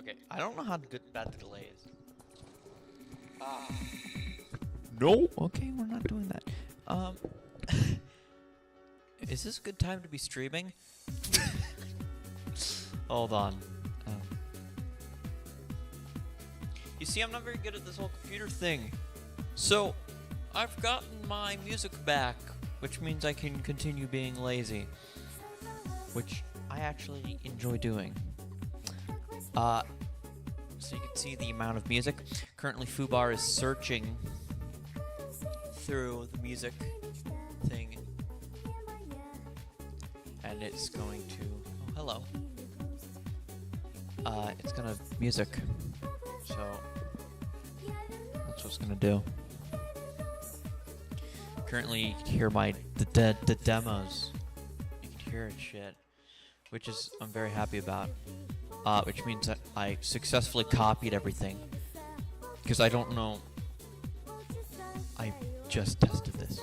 Okay, I don't know how good bad the delay is. No. Okay, we're not doing that. Is this a good time to be streaming? Hold on. You see, I'm not very good at this whole computer thing. So, I've gotten my music back, which means I can continue being lazy. Which I actually enjoy doing. So you can see the amount of music. Currently, Fubar is searching through the music thing. And it's going to... Oh, hello. It's gonna... Music. So... That's what it's gonna do. Currently, you can hear the demos. You can hear it shit. Which is... I'm very happy about. Which means that I successfully copied everything. Because I don't know... I just tested this.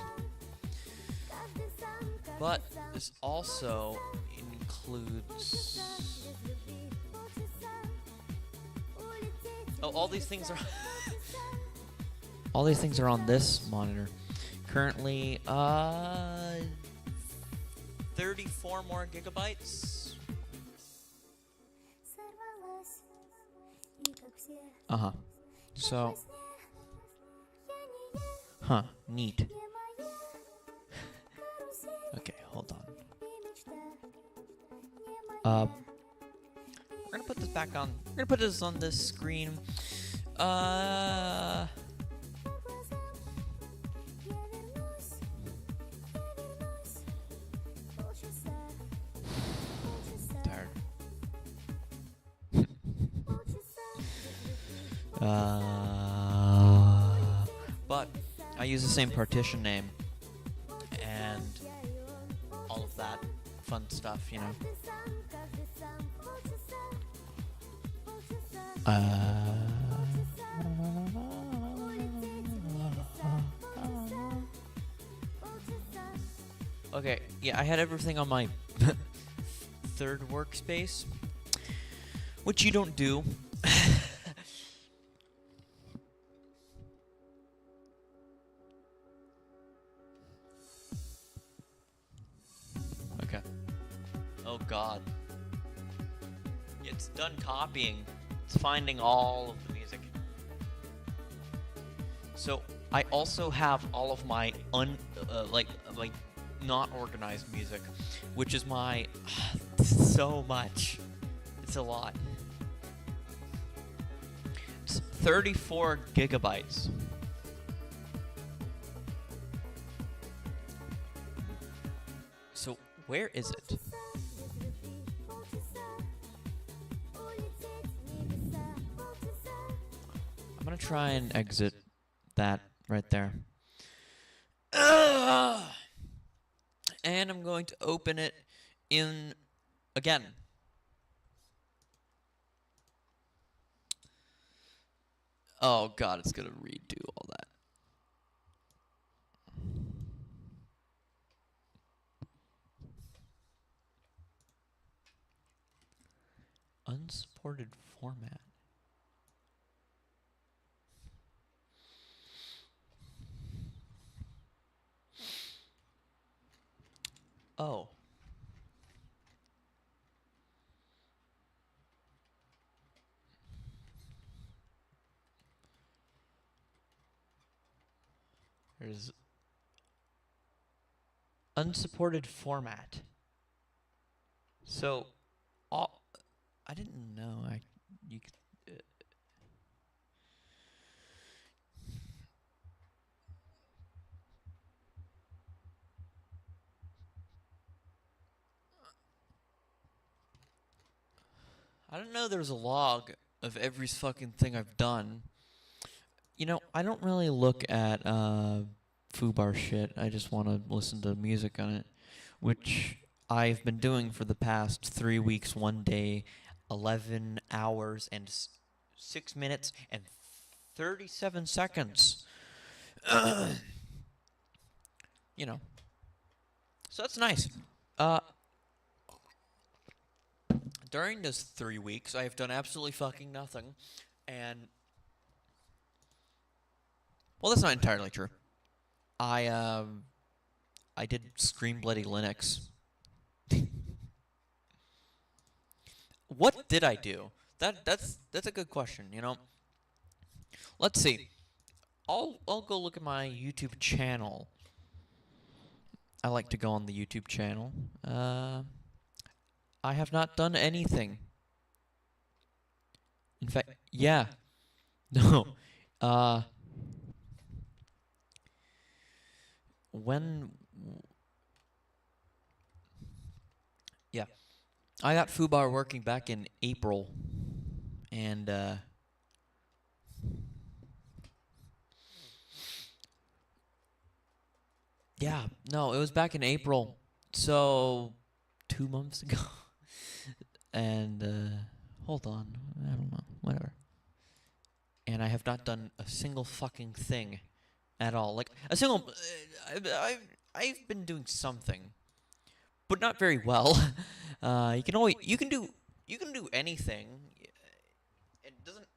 But this also includes... Oh, all these things are... all these things are on this monitor. Currently, 34 more gigabytes. Uh-huh. So... Huh, neat. Okay, hold on. We're gonna put this back on. We're gonna put this on this screen. Tired. But I use the same partition name and all of that fun stuff, you know. Okay, yeah, I had everything on my third workspace, which you don't do. Okay. Oh god. It's done copying. It's finding all of the music. So I also have all of my like not organized music, which is my so much. It's a lot. It's 34 gigabytes. So where is it? I'm gonna try and exit that right there. And I'm going to open it in again. Oh god, it's gonna redo all that. Unsupported format. Oh. There's unsupported format. So, all I didn't know you could. I didn't know there was a log of every fucking thing I've done. You know, I don't really look at Fubar shit. I just want to listen to music on it, which I've been doing for the past 3 weeks, 1 day, 11 hours, and 6 minutes, and 37 seconds. You know. So that's nice. During those 3 weeks, I have done absolutely fucking nothing, and well, that's not entirely true. I did Scream Bloody Linux. What did I do? That's a good question. You know, let's see. I'll go look at my YouTube channel. I like to go on the YouTube channel. I have not done anything. In fact, yeah, no. When, yeah, I got Fubar working back in April, and yeah, no, it was back in April, so 2 months ago. And hold on, I don't know, whatever. And I have not done a single fucking thing at all. Like a single, I've been doing something, but not very well. You can do anything. It doesn't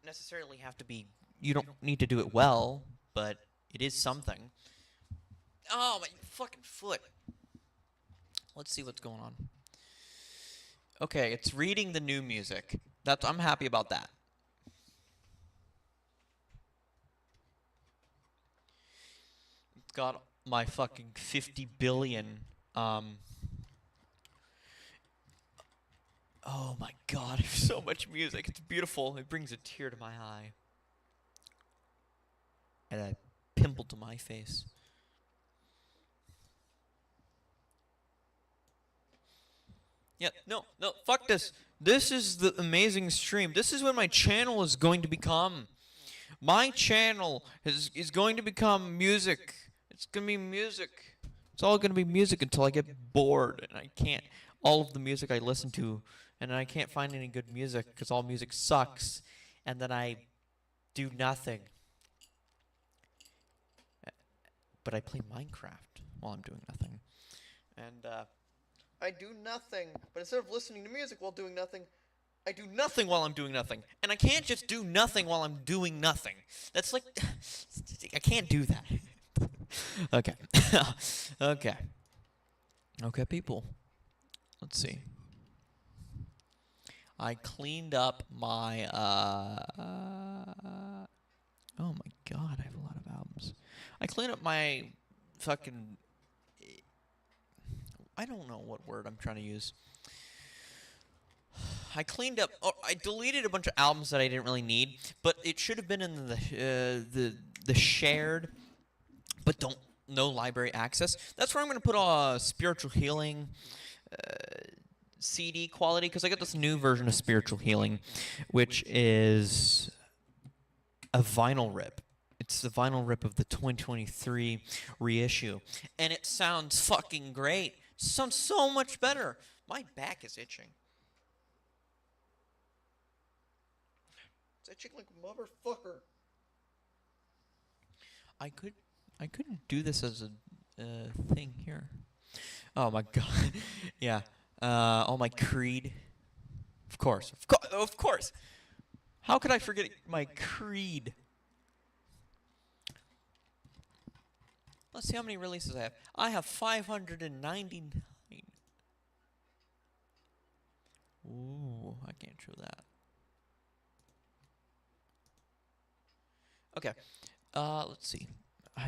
necessarily have to be. You don't need to do it well, but it is something. Oh, my fucking foot. Let's see what's going on. Okay, it's reading the new music. I'm happy about that. It's got my fucking 50 billion oh my god, there's so much music. It's beautiful. It brings a tear to my eye. And a pimple to my face. Yeah, no, fuck this. This is the amazing stream. This is what my channel is going to become. My channel is going to become music. It's going to be music. It's all going to be music until I get bored and I can't. All of the music I listen to, and I can't find any good music because all music sucks. And then I do nothing. But I play Minecraft while I'm doing nothing. And, I do nothing, but instead of listening to music while doing nothing, I do nothing while I'm doing nothing. And I can't just do nothing while I'm doing nothing. That's like, I can't do that. Okay. Okay. Okay, people. Let's see. I cleaned up my, oh my god, I have a lot of albums. I cleaned up my fucking, I don't know what word I'm trying to use. I cleaned up. Oh, I deleted a bunch of albums that I didn't really need, but it should have been in the shared, but no library access. That's where I'm gonna put a spiritual healing CD quality, because I got this new version of spiritual healing, which is a vinyl rip. It's the vinyl rip of the 2023 reissue, and it sounds fucking great. Sounds so much better. My back is itching. It's itching like a motherfucker. I couldn't do this as a thing here. Oh my god. Yeah. Oh my Creed. Of course. Of course. How could I forget my Creed? Let's see how many releases I have. I have 599. Ooh, I can't show that. Okay. Let's see.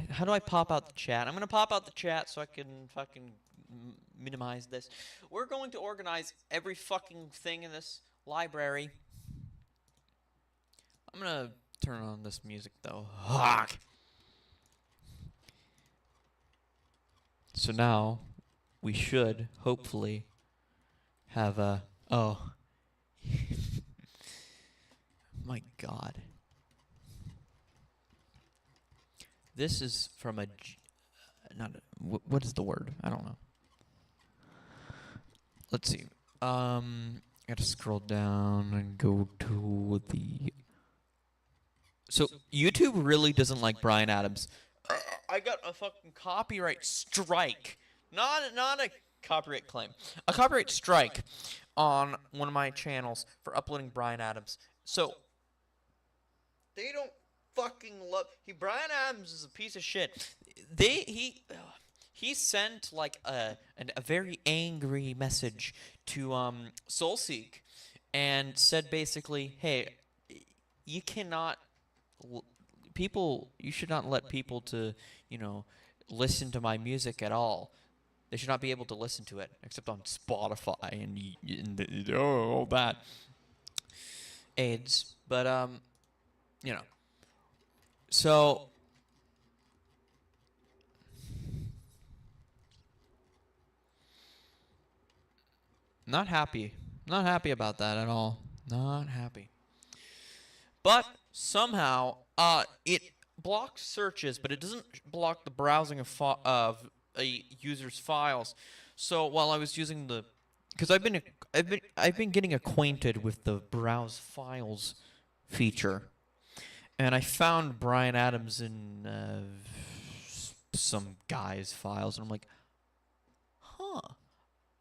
How do I pop out the chat? I'm going to pop out the chat so I can fucking minimize this. We're going to organize every fucking thing in this library. I'm going to turn on this music, though. Fuck. So now, we should, hopefully, have a... Oh. My god. This is from a... Not a, what is the word? I don't know. Let's see. I gotta scroll down and go to the... So, YouTube really doesn't like Bryan Adams. I got a fucking copyright strike. Not a copyright claim. A copyright strike on one of my channels for uploading Bryan Adams. So they don't fucking love. Bryan Adams is a piece of shit. He sent like a very angry message to Soulseek, and said basically, hey, you cannot people. You should not let people to listen to my music at all. They should not be able to listen to it except on Spotify and all that AIDS. But you know. So not happy. Not happy about that at all. Not happy. But somehow it blocks searches, but it doesn't block the browsing of a user's files. So while I was using because I've been getting acquainted with the browse files feature, and I found Bryan Adams in some guy's files, and I'm like, huh.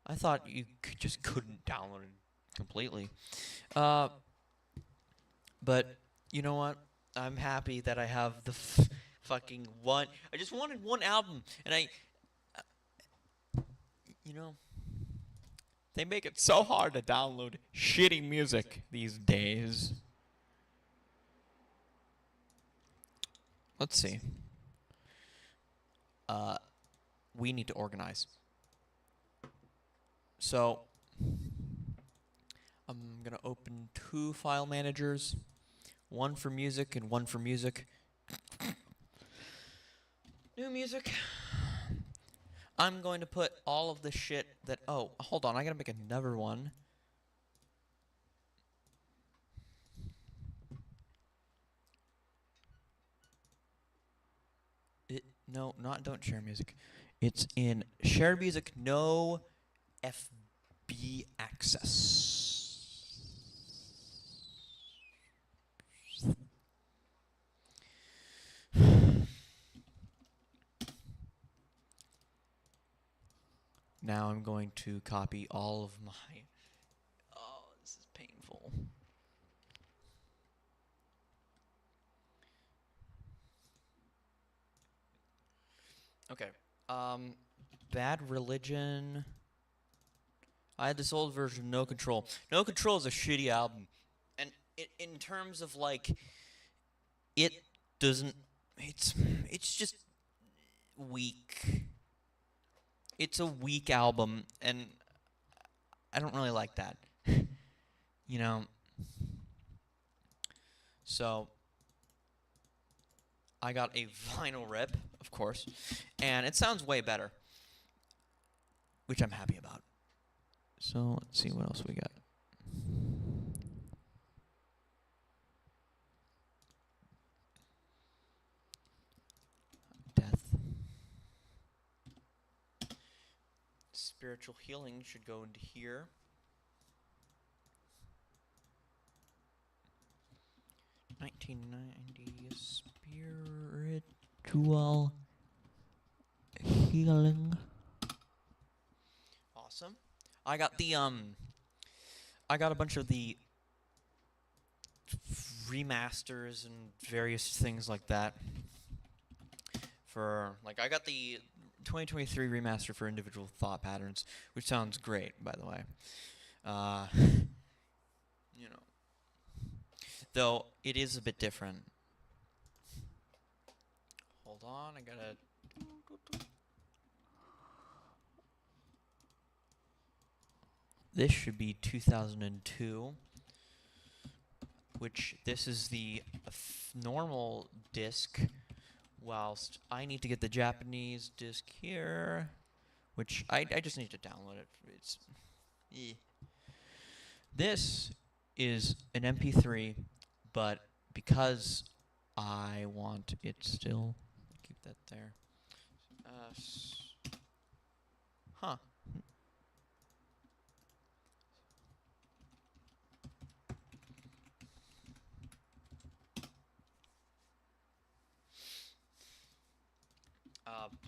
I thought you just couldn't download it completely. But you know what? I'm happy that I have the fucking one. I just wanted one album, and you know, they make it so hard to download shitty music these days. Let's see. We need to organize. So, I'm gonna open 2 file managers, one for music and one for music. New music. I'm going to put all of the shit that. Oh, hold on. I gotta make another one. No, not don't share music. It's in share music, no FB access. Now I'm going to copy all of my. Oh, this is painful. Okay. Bad Religion. I had this old version, No Control. No Control is a shitty album. And in terms of like, it doesn't. It's just weak. It's a weak album, and I don't really like that. You know. So I got a vinyl rip, of course, and it sounds way better, which I'm happy about. So let's see what else we got. Death. Spiritual healing should go into here. 1990 spiritual healing. Awesome. I got a bunch of the remasters and various things like that. I got the 2023 remaster for Individual Thought Patterns, which sounds great, by the way. You know. Though it is a bit different. Hold on, I gotta. This should be 2002, which this is the normal disc, whilst I need to get the Japanese disc here, which I just need to download it. It's This is an MP3, but because I want it still, keep that there. Huh.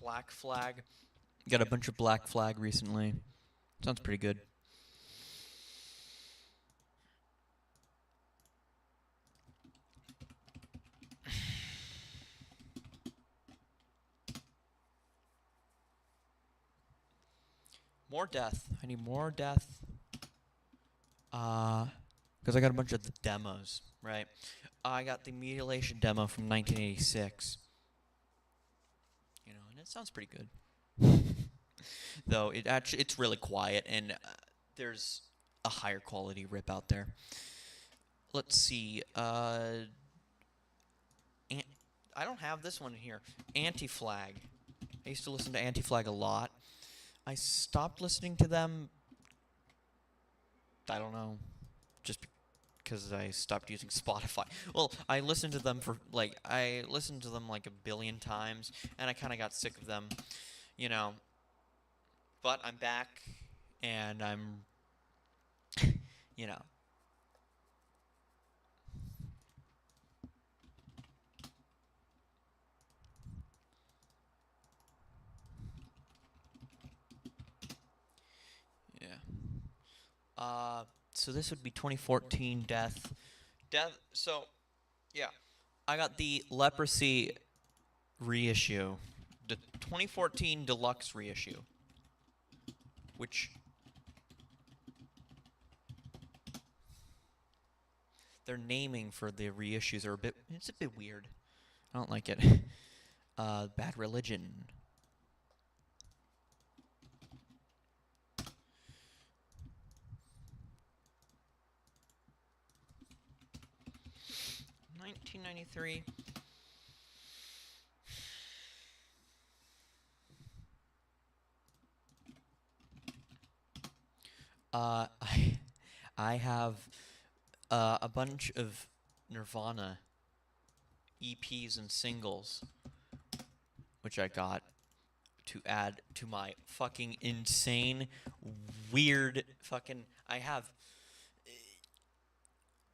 Black Flag. Got a bunch of Black Flag recently. Sounds pretty good. More death. I need more death. Because I got a bunch of the demos, right? I got the Mutilation demo from 1986. You know, and it sounds pretty good. Though it's really quiet, and there's a higher quality rip out there. Let's see. I don't have this one here. Anti-Flag. I used to listen to Anti-Flag a lot. I stopped listening to them. I don't know, just because I stopped using Spotify. Well, I listened to them like a billion times, and I kind of got sick of them, you know. But I'm back, and I'm, you know. Yeah. So this would be 2014 Death. So, yeah. I got the Leprosy reissue. The 2014 Deluxe reissue. Which... their naming for the reissues are it's a bit weird. I don't like it. Bad Religion. $19.93. I have a bunch of Nirvana EPs and singles, which I got to add to my fucking insane, weird fucking... I have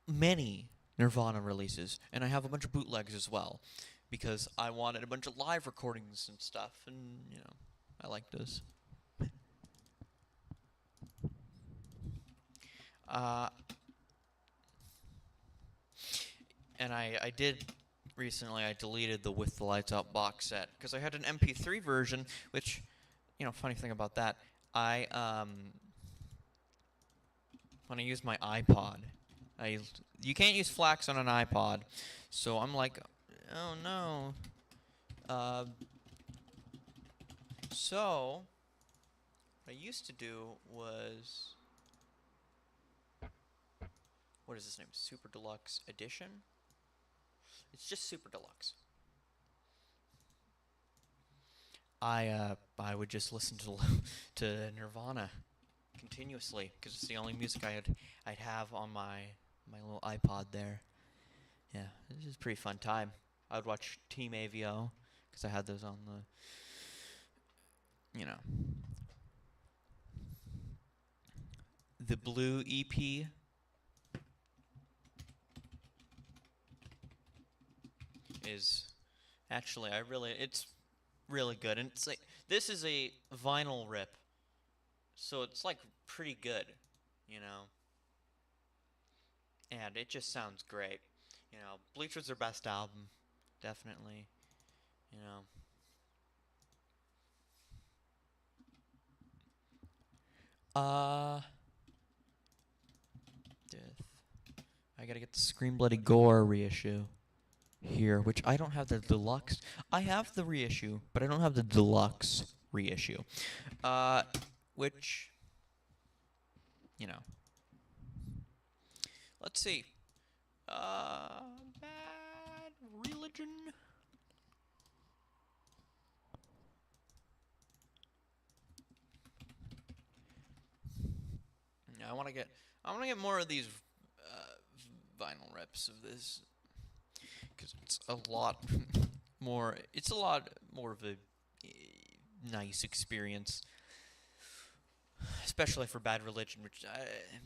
many Nirvana releases, and I have a bunch of bootlegs as well, because I wanted a bunch of live recordings and stuff, and, you know, I like those. And I did recently, I deleted the With the Lights Out box set, because I had an MP3 version, which, you know, funny thing about that, when I used my iPod, you can't use FLACS on an iPod, so I'm like, oh no. So, what I used to do was, what is this name? Super Deluxe Edition? It's just Super Deluxe. I would just listen to Nirvana continuously, because it's the only music I'd have on my little iPod there. Yeah, this is a pretty fun time. I would watch Team AVO, because I had those on the, you know. The Blue EP. Is actually, it's really good, and it's like, this is a vinyl rip, so it's like pretty good, you know, and it just sounds great, you know. Bleach was their best album, definitely, you know. Death. I gotta get the Scream Bloody Gore reissue here, which I don't have the deluxe. I have the reissue, but I don't have the deluxe reissue. Which, you know. Let's see. Bad Religion. Yeah, I want to get more of these vinyl rips of this, because it's a lot more. It's a lot more of a nice experience, especially for Bad Religion, which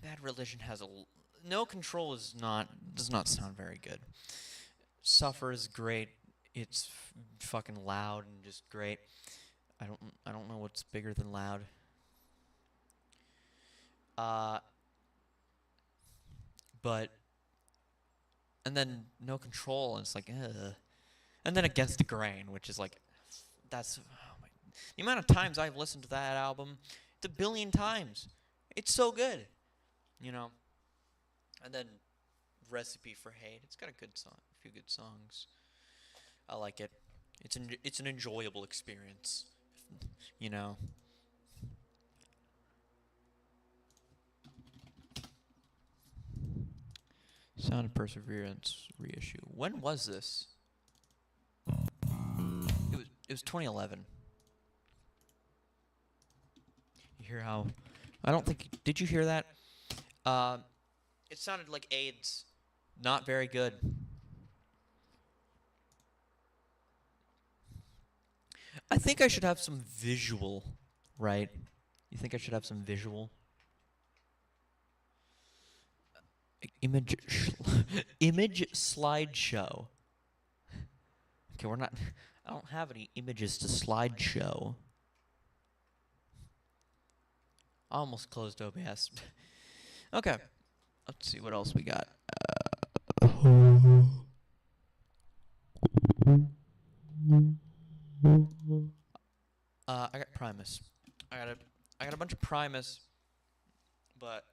Bad Religion has No Control does not sound very good. Suffer is great. It's fucking loud and just great. I don't know what's bigger than loud. But, and then No Control, and it's like, ugh. And then Against the Grain, which is like, that's, oh my, the amount of times I've listened to that album a billion times. It's so good, you know. And then Recipe for Hate. It's got a few good songs. I like it. It's an enjoyable experience, you know. Sound of Perseverance reissue. When was this? It was 2011. You hear how? I don't think. Did you hear that? It sounded like AIDS. Not very good. I think I should have some visual, right? You think I should have some visual? Image image slideshow. Okay, we're not. I don't have any images to slideshow. I almost closed OBS. Okay, let's see what else we got. I got Primus. I got a bunch of Primus, but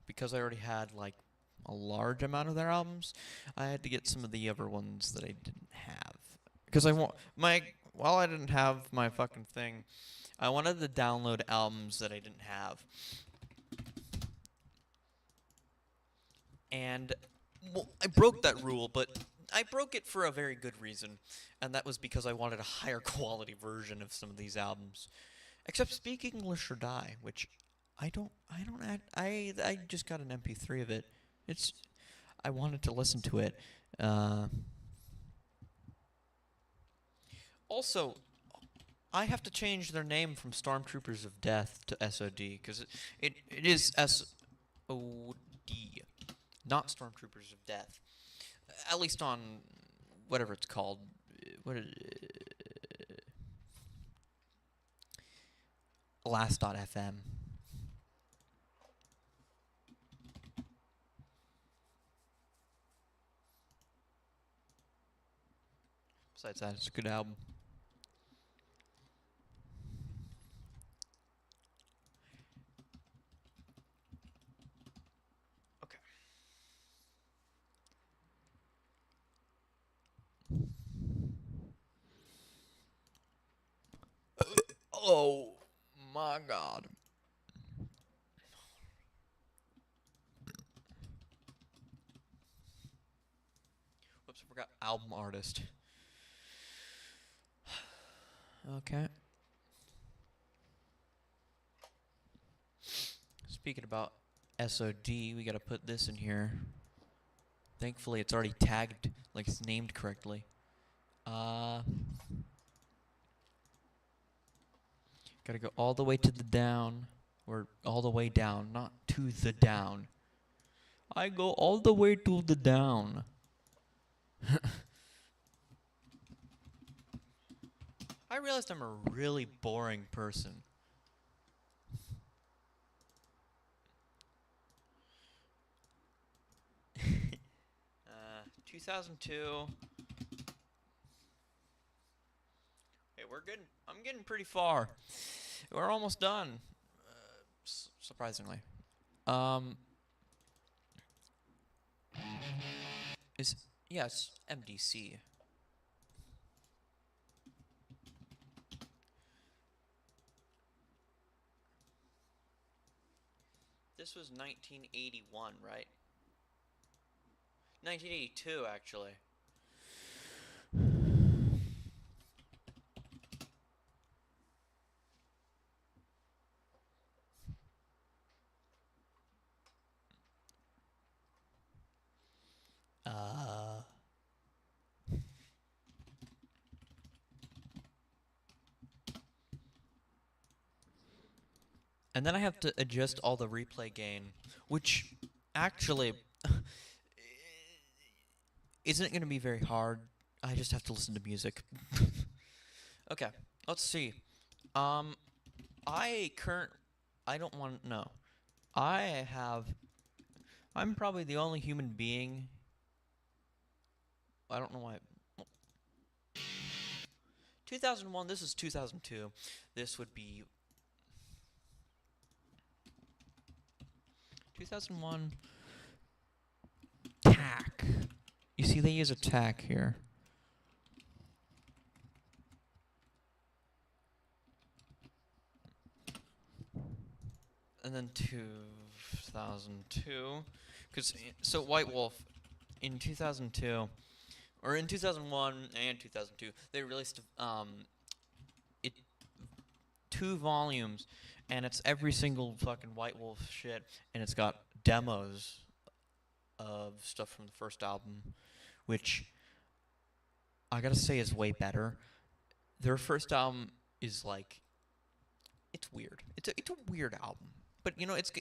because I already had like a large amount of their albums, I had to get some of the other ones that I didn't have. Because while I didn't have my fucking thing, I wanted to download albums that I didn't have. And well, I broke that rule, but I broke it for a very good reason, and that was because I wanted a higher quality version of some of these albums. Except Speak English or Die, which I just got an MP3 of it. I wanted to listen to it. Also, I have to change their name from Stormtroopers of Death to SOD, because it is SOD, not Stormtroopers of Death. At least on whatever it's called. Last.fm. Besides that, it's a good album. Okay. Oh my god. Whoops, I forgot album artist. Okay. Speaking about SOD, we gotta put this in here. Thankfully, it's already tagged, like it's named correctly. Gotta go all the way to the down, or all the way down, not to the down. I go all the way to the down. I realized I'm a really boring person. 2002. Hey, I'm getting pretty far. We're almost done. Surprisingly. It's MDC. This was 1981, right? 1982, actually. And then I have to adjust all the replay gain, which actually isn't going to be very hard. I just have to listen to music. Okay, let's see. I don't want no. I'm probably the only human being. I don't know why. 2001. This is 2002. This would be 2001 tack. You see, they use a tack here. And then 2002, so White Wolf in 2002, or in 2001 and 2002, they released it 2 volumes, and it's every single fucking White Wolf shit, and it's got demos of stuff from the first album, which I gotta say is way better. Their first album is like, it's weird. It's a weird album. But you know, it's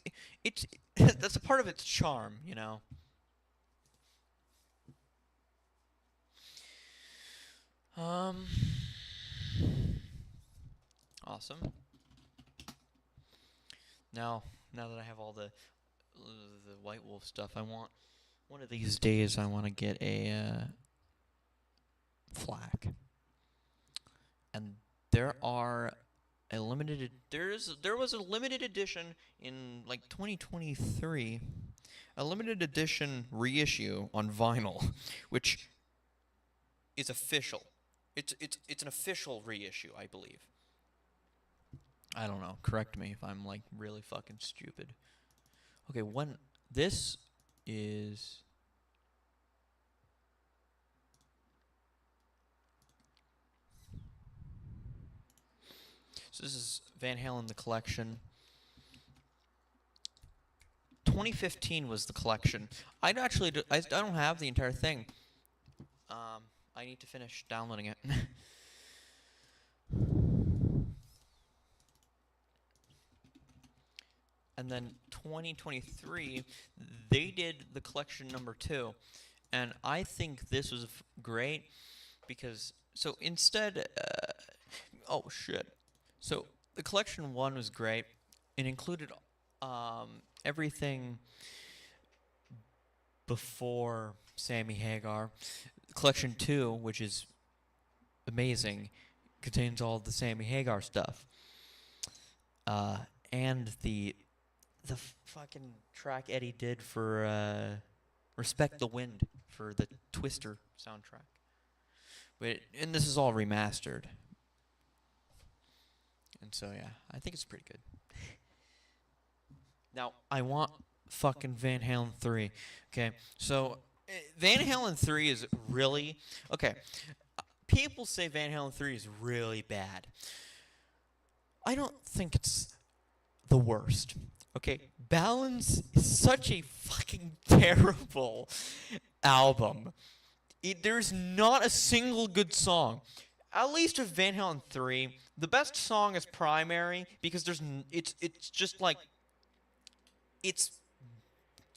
that's a part of its charm, you know. Awesome. Now that I have all the White Wolf stuff, I want one of these days. I want to get a flag, and there was a limited edition in like 2023, a limited edition reissue on vinyl, which is official. It's an official reissue, I believe. I don't know. Correct me if I'm like really fucking stupid. Okay, when this is so this is Van Halen the collection. 2015 was the collection. I don't have the entire thing. I need to finish downloading it. And then 2023, they did the collection number 2, and I think this was great because so instead, oh shit, so the collection 1 was great. It included everything before Sammy Hagar. Collection 2, which is amazing, contains all the Sammy Hagar stuff, and the fucking track Eddie did for Respect the Wind for the Twister soundtrack. And this is all remastered. And so yeah, I think it's pretty good. Now, I want fucking Van Halen 3. Okay, so Van Halen 3 is really okay. People say Van Halen 3 is really bad. I don't think it's the worst. Okay, Balance is such a fucking terrible album. There's not a single good song. At least with Van Halen 3, the best song is Primary because it's just like, it's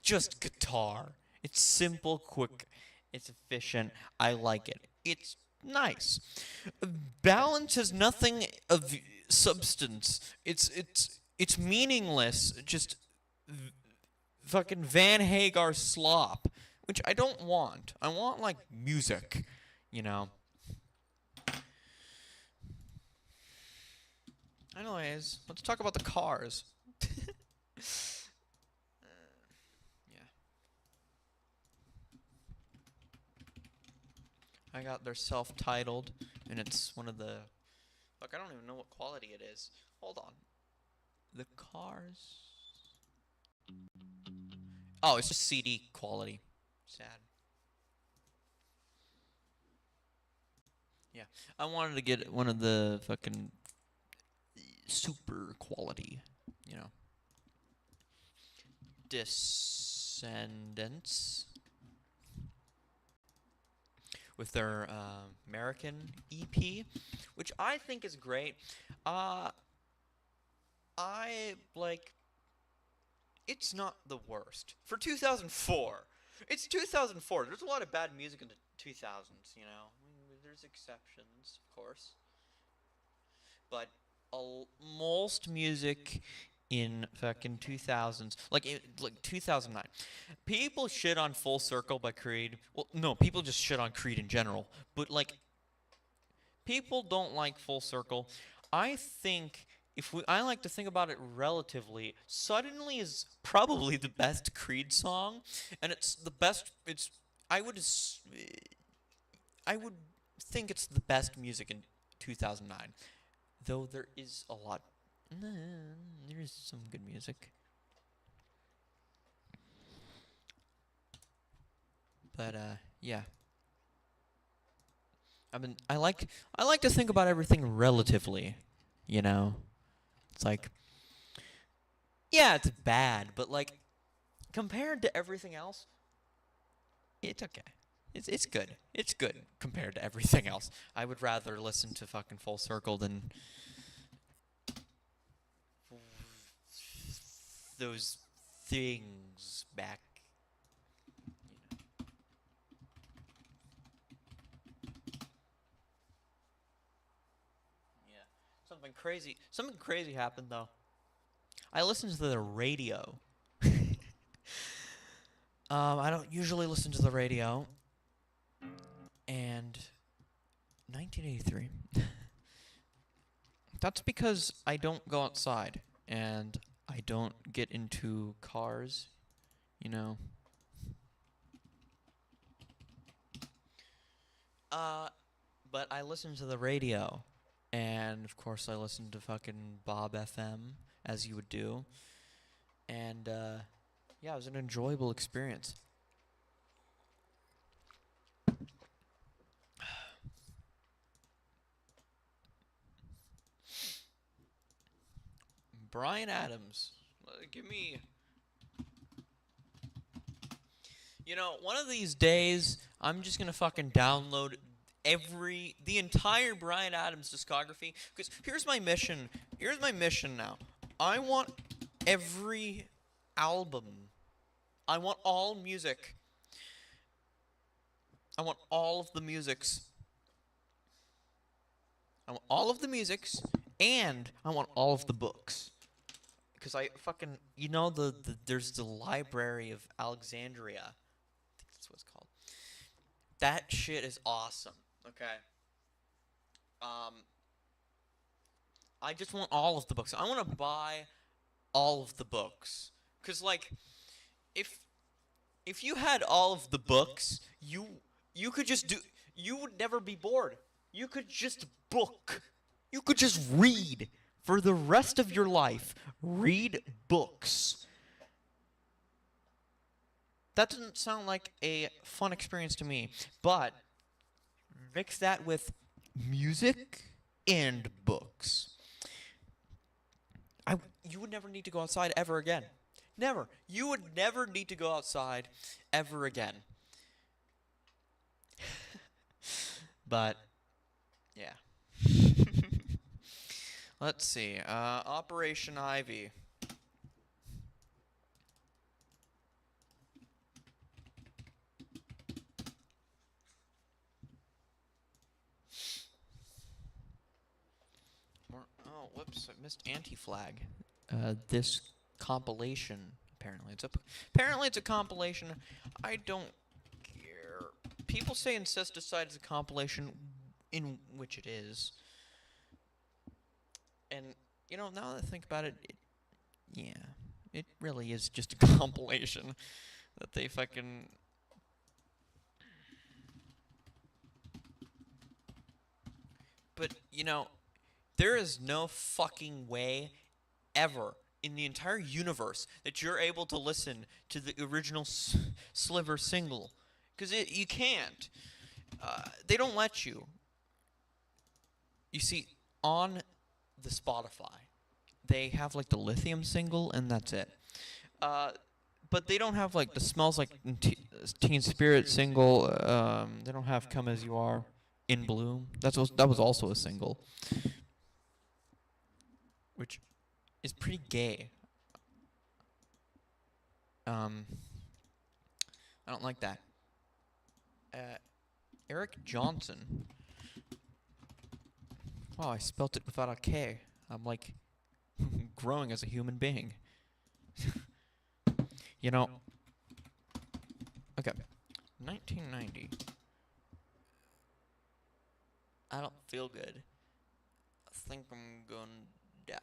just guitar. It's simple, quick, it's efficient. I like it. It's nice. Balance has nothing of substance. It's meaningless. Just fucking Van Hagar slop, which I don't want. I want like music, you know. Anyways, let's talk about the Cars. I got their self-titled, and it's one of the... Fuck, I don't even know what quality it is. Hold on. The Cars... Oh, it's just CD quality. Sad. Yeah, I wanted to get one of the fucking super quality, you know. Descendants. With their American EP, which I think is great. I like. It's not the worst for 2004. It's 2004. There's a lot of bad music in the 2000s, you know. I mean, there's exceptions, of course, but most music in fucking 2000s, like 2009. People shit on Full Circle by Creed. Well, no, people just shit on Creed in general. But like, people don't like Full Circle. I think I like to think about it relatively, Suddenly is probably the best Creed song, and it's the best. I would I would think it's the best music in 2009, though there is a lot. There is some good music, but yeah. I like to think about everything relatively, you know. It's like, yeah, it's bad, but like compared to everything else, it's okay. It's good. It's good compared to everything else. I would rather listen to fucking Full Circle than those things back. Yeah. Something crazy happened though. I listened to the radio. I don't usually listen to the radio. And 1983. That's because I don't go outside and I don't get into cars, you know. Uh, but I listen to the radio, and of course I listen to fucking Bob FM as you would do, and yeah, it was an enjoyable experience. Brian Adams, give me. You know, one of these days, I'm just gonna fucking download the entire Brian Adams discography. Because here's my mission. Here's my mission now. I want every album. I want all music. I want all of the musics. I want all of the musics, and I want all of the books. Because I fucking, there's the Library of Alexandria. I think that's what it's called. That shit is awesome. Okay. Um, I just want all of the books. I want to buy all of the books. Cause like, if you had all of the books, you could just do. You would never be bored. You could just book. You could just read for the rest of your life. Read books. That doesn't sound like a fun experience to me, but mix that with music and books. You would never need to go outside ever again. Never. You would never need to go outside ever again. But, yeah. Let's see. Operation Ivy. Oh, whoops! I missed Anti-Flag. This compilation. Apparently it's a compilation. I don't care. People say Incesticide is a compilation, in which it is. And now that I think about it, yeah, it really is just a compilation that they fucking. But there is no fucking way ever in the entire universe that you're able to listen to the original Sliver single. Because you can't. They don't let you. You see, on the Spotify, they have like the Lithium single, and that's it. But they don't have like the Smells Like Teen Spirit single. They don't have Come As You Are, In Bloom. That was also a single, which is pretty gay. I don't like that. Eric Johnson. Oh, I spelt it without a K. I'm like growing as a human being. Okay. 1990. I don't feel good. I think I'm gonna die.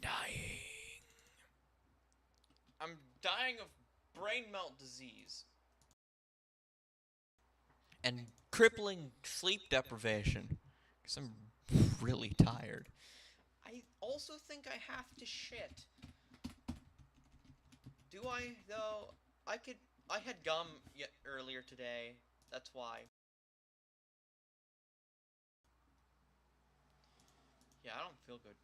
dying. I'm dying of brain melt disease. And crippling sleep deprivation. Because I'm really tired. I also think I have to shit. Do I, though? I had gum earlier today. That's why. Yeah, I don't feel good.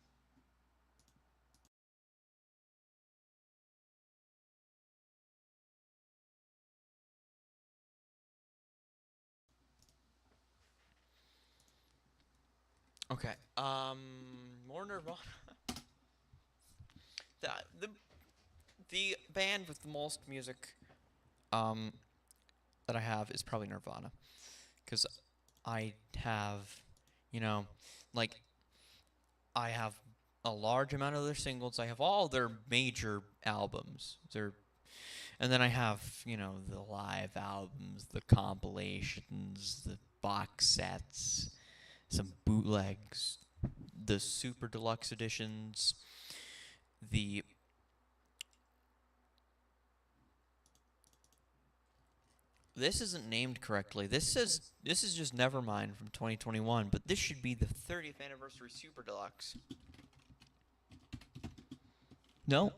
Okay. More Nirvana. the the band with the most music, that I have is probably Nirvana, because I have, you know, like I have a large amount of their singles. I have all their major albums. And then I have, the live albums, the compilations, the box sets, some bootlegs, the super deluxe editions, the this isn't named correctly. This is just Nevermind from 2021, but this should be the 30th anniversary super deluxe. No.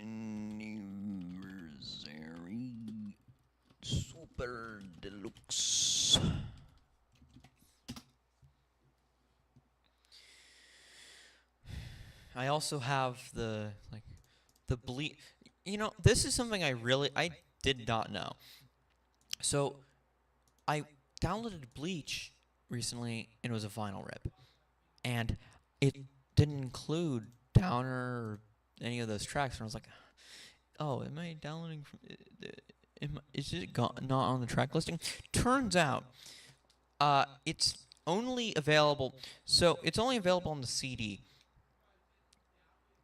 Anniversary super deluxe. I also have the bleach. This is something I did not know. So I downloaded Bleach recently, and it was a vinyl rip, and it didn't include Downer or any of those tracks. And I was like, "Oh, am I downloading from? Is it not on the track listing?" Turns out, it's only available. So it's only available on the CD.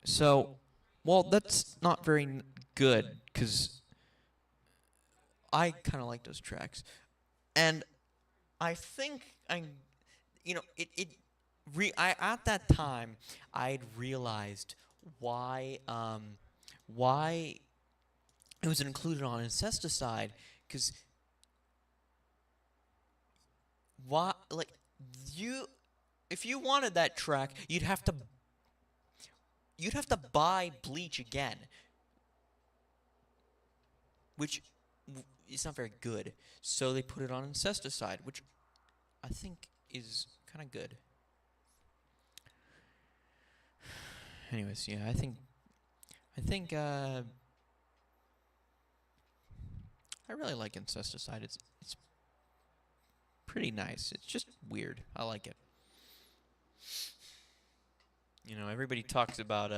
So, well, that's not very good, because I kind of like those tracks, and I think I at that time I'd realized why why it was included on Incesticide, because why, like, you if you wanted that track, you'd have to buy Bleach again, which is not very good. So they put it on Incesticide, which I think is kind of good. Anyways, yeah, I really like Incesticide. It's pretty nice. It's just weird. I like it. Everybody talks about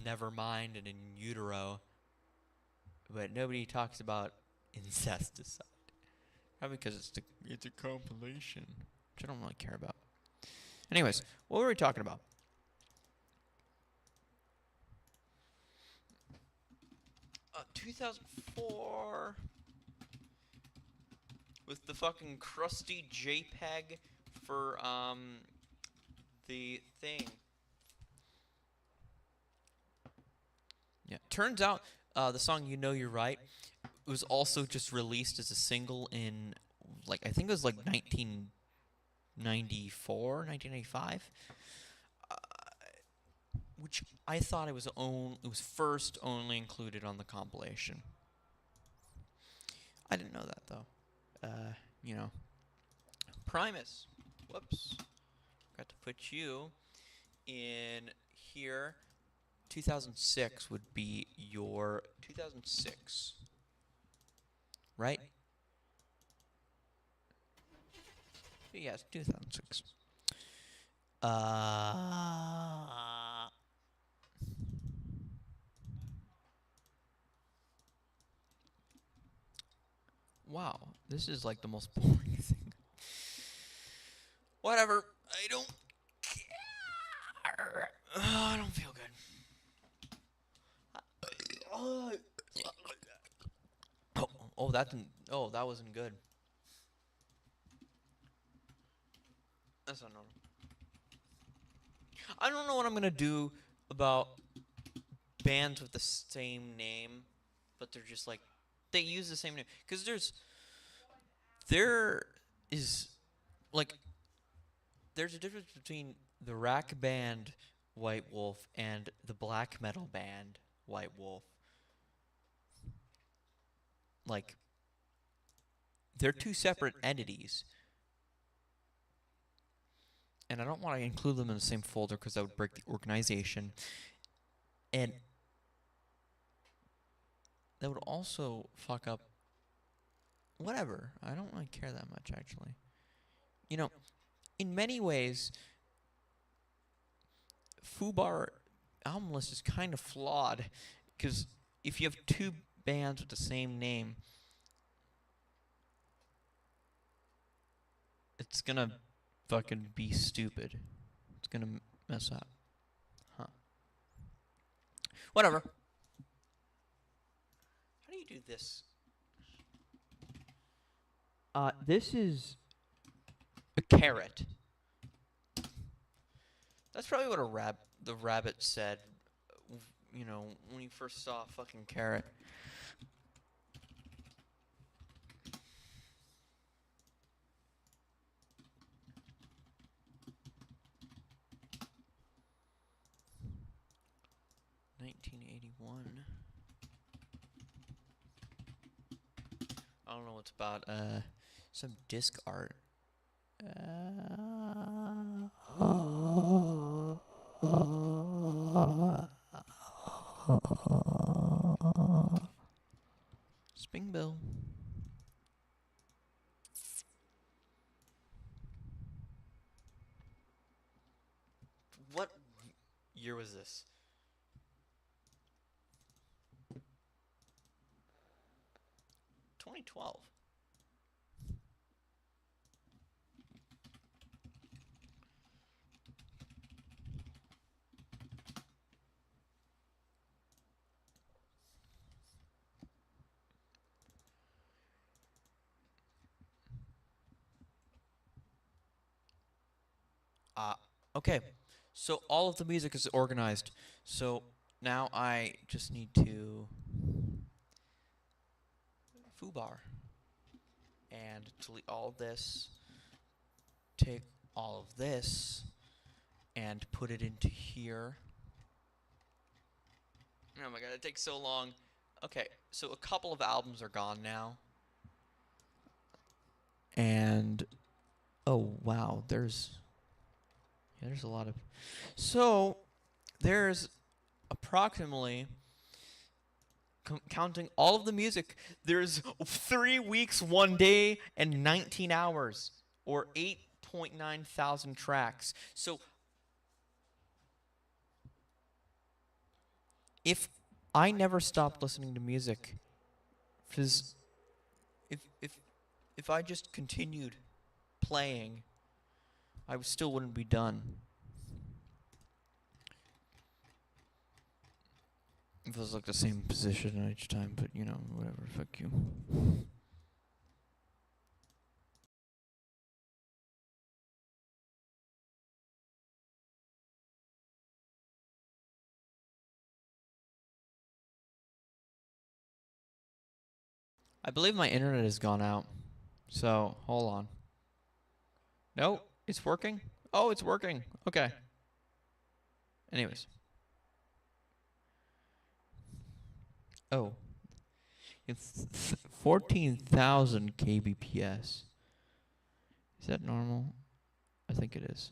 Nevermind and In Utero, but nobody talks about Incesticide. Probably because it's a compilation, which I don't really care about. Anyways, what were we talking about? 2004 with the fucking crusty JPEG for the thing. Yeah, turns out the song "You Know You're Right" was also just released as a single in, I think it was 1994, 1995. Which I thought it was first only included on the compilation. I didn't know that, though. Primus. Whoops. Got to put you in here. 2006 would be your 2006. Right? Yes, 2006. Wow, this is the most boring thing. Whatever. I don't care. I don't feel good. That wasn't good. That's not normal. know what I'm gonna do about bands with the same name, but they're just like they use the same name. Because there is like there's a difference between the rack band White Wolf and the black metal band White Wolf. Like they're two separate entities, and I don't want to include them in the same folder because that would break the organization, and that would also fuck up whatever. I don't really care that much, actually. You know, in many ways, Fubar album list is kind of flawed because if you have two bands with the same name, it's gonna fucking be stupid. It's gonna mess up. Huh. Whatever. How do you do this? This is A carrot. That's probably what the rabbit said. You know, when he first saw a fucking carrot. $1981. I don't know what's about some disc art. Spring Bill. What year was this? 2012. Okay. So all of the music is organized. So now I just need to foobar and delete all this, take all of this, and put it into here. Oh my god, it takes so long. Okay, so a couple of albums are gone now. And oh wow, there's a lot of. So there's approximately counting all of the music, there's 3 weeks, 1 day, and 19 hours, or 8.9 thousand tracks. So if I never stopped listening to music, because if I just continued playing, I still wouldn't be done. It feels like the same position each time, but you know, whatever, fuck you. I believe my internet has gone out. So, hold on. No, it's working? Oh, it's working. Okay. Anyways. Oh. It's 14,000 kbps. Is that normal? I think it is.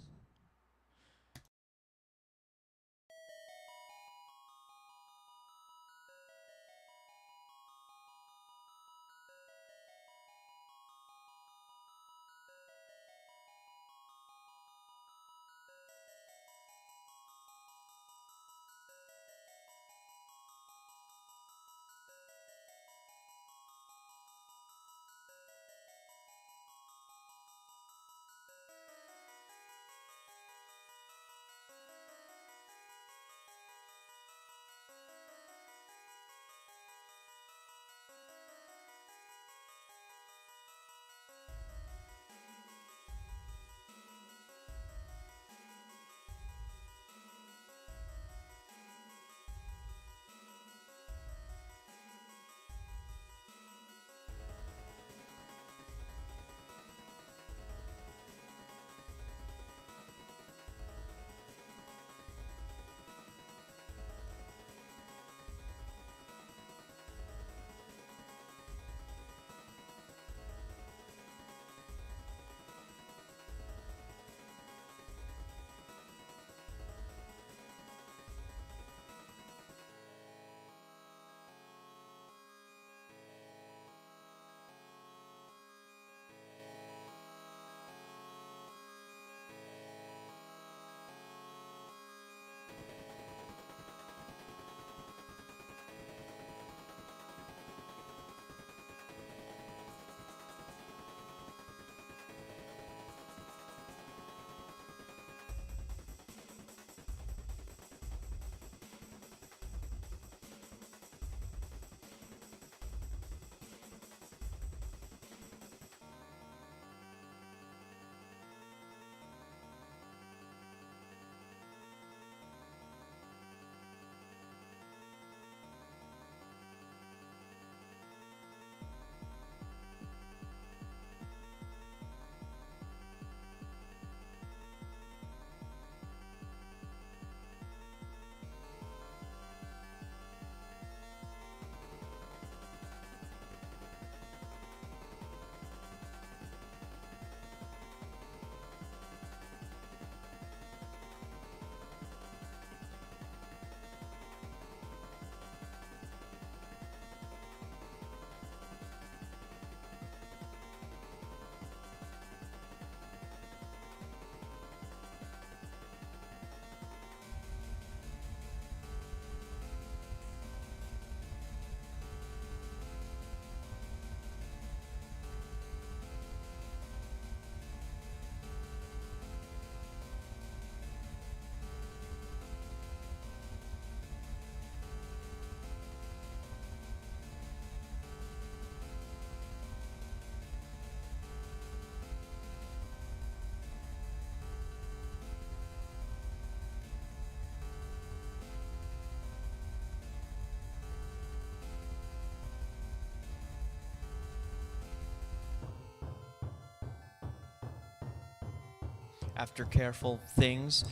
after careful things.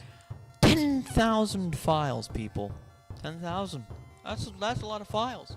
10,000 files, people. 10,000. That's a lot of files.